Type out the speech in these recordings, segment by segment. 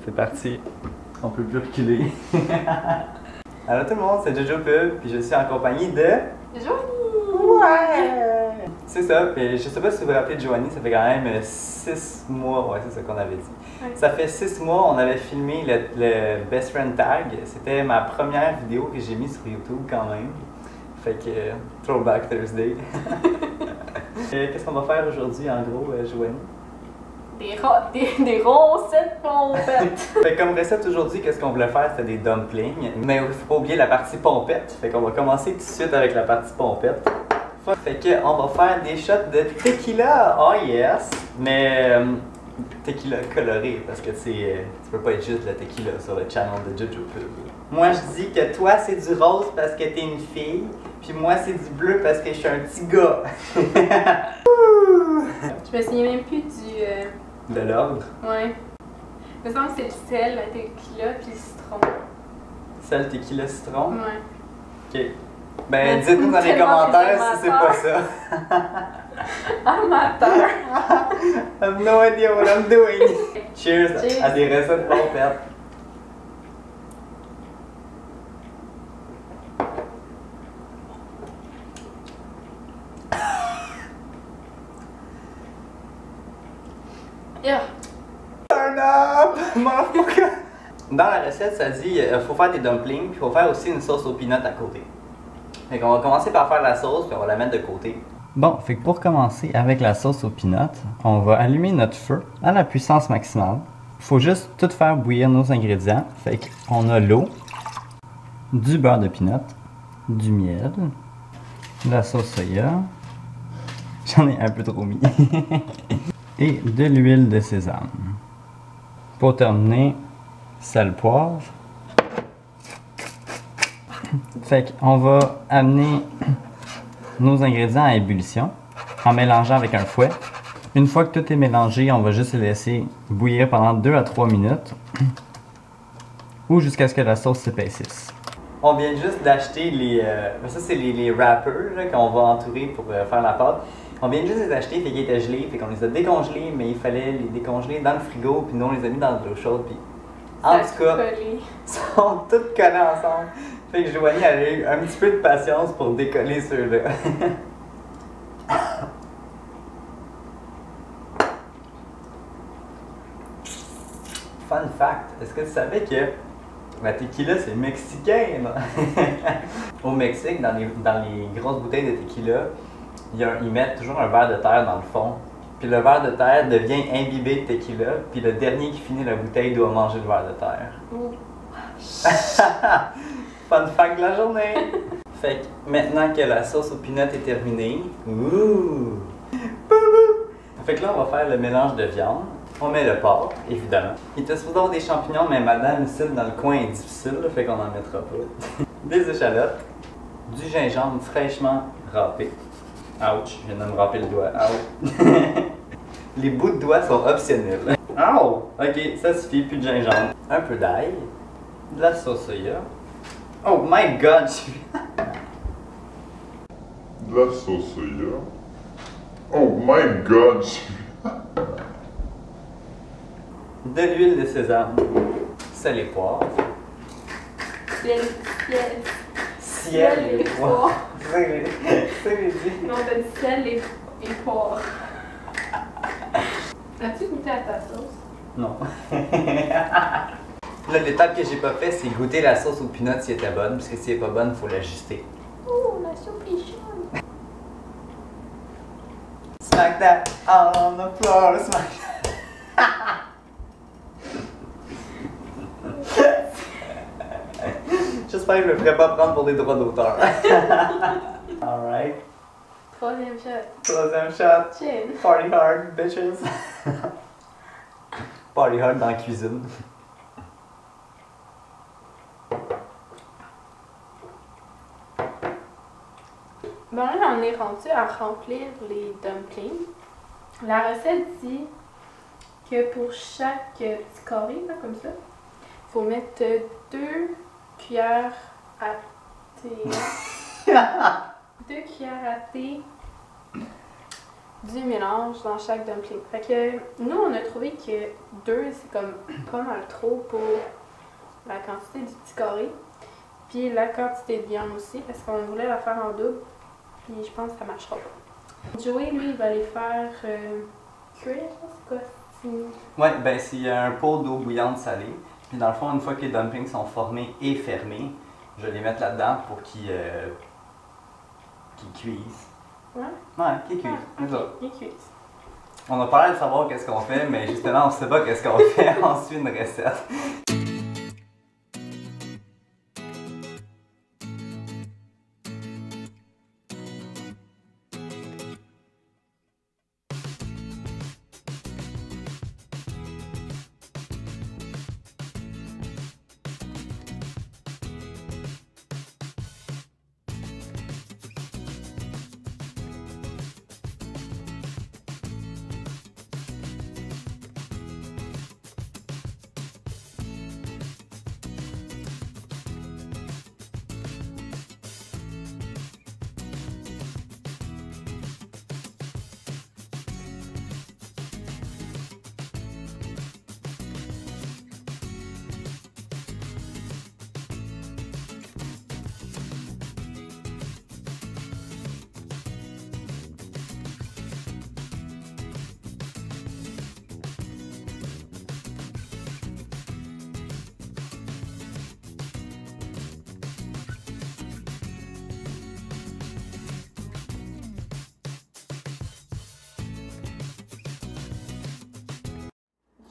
C'est parti. On peut plus reculer. Alors tout le monde, c'est Jojo Pub, puis je suis en compagnie de... Joanie! Ouais! C'est ça, puis je sais pas si vous vous rappelez de Joanie, ça fait quand même 6 mois, ouais, c'est ça qu'on avait dit. Ouais. Ça fait 6 mois, on avait filmé le Best Friend Tag. C'était ma première vidéo que j'ai mise sur YouTube quand même. Fait que, Throwback Thursday. Qu'est-ce qu'on va faire aujourd'hui en gros, Joanie? Des recettes pompettes! Fait comme recette aujourd'hui, qu'est-ce qu'on voulait faire? C'était des dumplings. Mais il faut pas oublier la partie pompette. Fait qu'on va commencer tout de suite avec la partie pompette. Fait qu'on va faire des shots de tequila. Oh yes! Mais tequila coloré parce que tu peux pas être juste le tequila sur le channel de Jojo Pub. Moi je dis que toi c'est du rose parce que t'es une fille. Puis moi c'est du bleu parce que je suis un petit gars. Je me souviens même plus de l'ordre? Ouais. Il me semble que c'est le sel, la tequila, puis le citron. Sel, tequila, citron? Ouais. Ok. Ben, dites-nous dans les commentaires si c'est pas ça. Amateur! I have no idea what I'm doing. Cheers à des recettes pompettes. Yeah. Turn up, motherfucker! Dans la recette, ça dit qu'il faut faire des dumplings, puis il faut faire aussi une sauce aux peanuts à côté. Fait qu'on va commencer par faire la sauce, puis on va la mettre de côté. Bon, fait que pour commencer avec la sauce aux peanuts, on va allumer notre feu à la puissance maximale. Il faut juste tout faire bouillir nos ingrédients. Fait qu'on a l'eau, du beurre de peanut, du miel, de la sauce soya. J'en ai un peu trop mis. Et de l'huile de sésame. Pour terminer, sel, poivre. Fait qu'on va amener nos ingrédients à ébullition en mélangeant avec un fouet. Une fois que tout est mélangé, on va juste les laisser bouillir pendant 2 à 3 minutes ou jusqu'à ce que la sauce s'épaississe. On vient juste d'acheter les... ça c'est les wrappers qu'on va entourer pour faire la pâte. On vient juste les acheter, fait qu'ils étaient gelés, fait qu'on les a décongelés, mais il fallait les décongeler dans le frigo, puis nous on les a mis dans de l'eau chaude, puis en tout cas, ils sont tous collés ensemble. Fait que Joanie elle a eu un petit peu de patience pour décoller ceux-là. Fun fact, est-ce que tu savais que la tequila c'est mexicain? Au Mexique, dans les grosses bouteilles de tequila, ils mettent toujours un verre de terre dans le fond. Puis le verre de terre devient imbibé de tequila, puis le dernier qui finit la bouteille doit manger le verre de terre. Fun fact de la journée! Fait que maintenant que la sauce aux peanuts est terminée, fait que là on va faire le mélange de viande. On met le porc, évidemment. Il était supposé avoir des champignons, mais madame ici dans le coin est difficile, fait qu'on n'en mettra pas. Des échalotes, du gingembre fraîchement râpé. Ouch, je viens de me râper le doigt. Ouch. Les bouts de doigts sont optionnels. Ouch! Ok, ça suffit, plus de gingembre. Un peu d'ail, de la sauce soya. Oh my god! De la sauce soya. Oh my god! De l'huile de sésame. Sel et poivre. Ciel et poivre. Non, t'as dit sel et poivre. As-tu goûté à ta sauce? Non. Là, l'étape que j'ai pas fait, c'est goûter la sauce aux peanuts si elle était bonne, parce que si elle est pas bonne, il faut l'ajuster. Oh, la soupe est chaude! Smack that on the floor, smack that. J'espère que je me ferai pas prendre pour des droits d'auteur. Alright. Troisième shot. Troisième shot. Chin. Party hard, bitches. Party hard dans la cuisine. Bon, là, on est rendu à remplir les dumplings. La recette dit que pour chaque petit carré, là, comme ça, il faut mettre 2 cuillères à thé. 2 cuillères à thé du mélange dans chaque dumpling. Fait que nous, on a trouvé que 2, c'est comme pas mal trop pour la quantité du petit carré. Puis la quantité de viande aussi, parce qu'on voulait la faire en double. Puis je pense que ça marchera pas. Joey, lui, il va les faire cuire, c'est quoi? Ouais, ben c'est un pot d'eau bouillante salée. Puis dans le fond, une fois que les dumplings sont formés et fermés, je vais les mettre là-dedans pour qu'ils cuisent. Ouais? Ouais, qu'ils cuisent. Ah, C'est ça. ok, ils cuisent. On a pas l'air de savoir qu'est-ce qu'on fait, mais justement, on sait pas qu'est-ce qu'on fait. On suit une recette.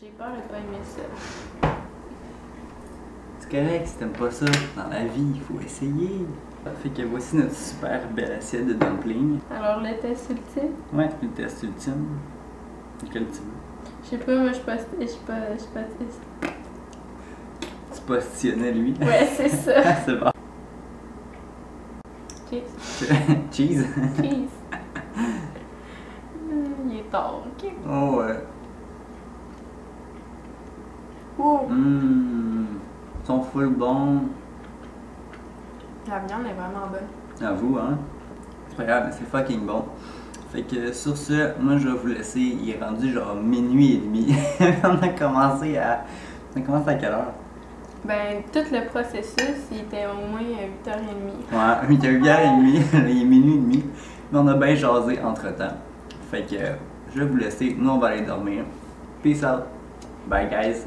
J'ai peur de pas aimer ça. C'est correct, si t'aimes pas ça dans la vie, il faut essayer. Fait que voici notre super belle assiette de dumplings. Alors, le test ultime? Ouais, le test ultime. Quel tu veux? Je sais pas, moi je suis pas. Tu postillonnais lui? Ouais, c'est ça. C'est bon. Cheese. Cheese? Cheese. Il est tard, ok? Oh ouais. Oh. Ils sont full bons. La viande est vraiment bonne. J'avoue, hein? C'est pas grave, mais c'est fucking bon. Fait que sur ce, moi je vais vous laisser. Il est rendu genre minuit et demi. On a commencé à quelle heure? Ben, tout le processus, il était au moins 8h30. Ouais, il est 8h30, il est minuit et demi. Mais on a bien jasé entre temps. Fait que je vais vous laisser. Nous on va aller dormir. Peace out. Bye guys.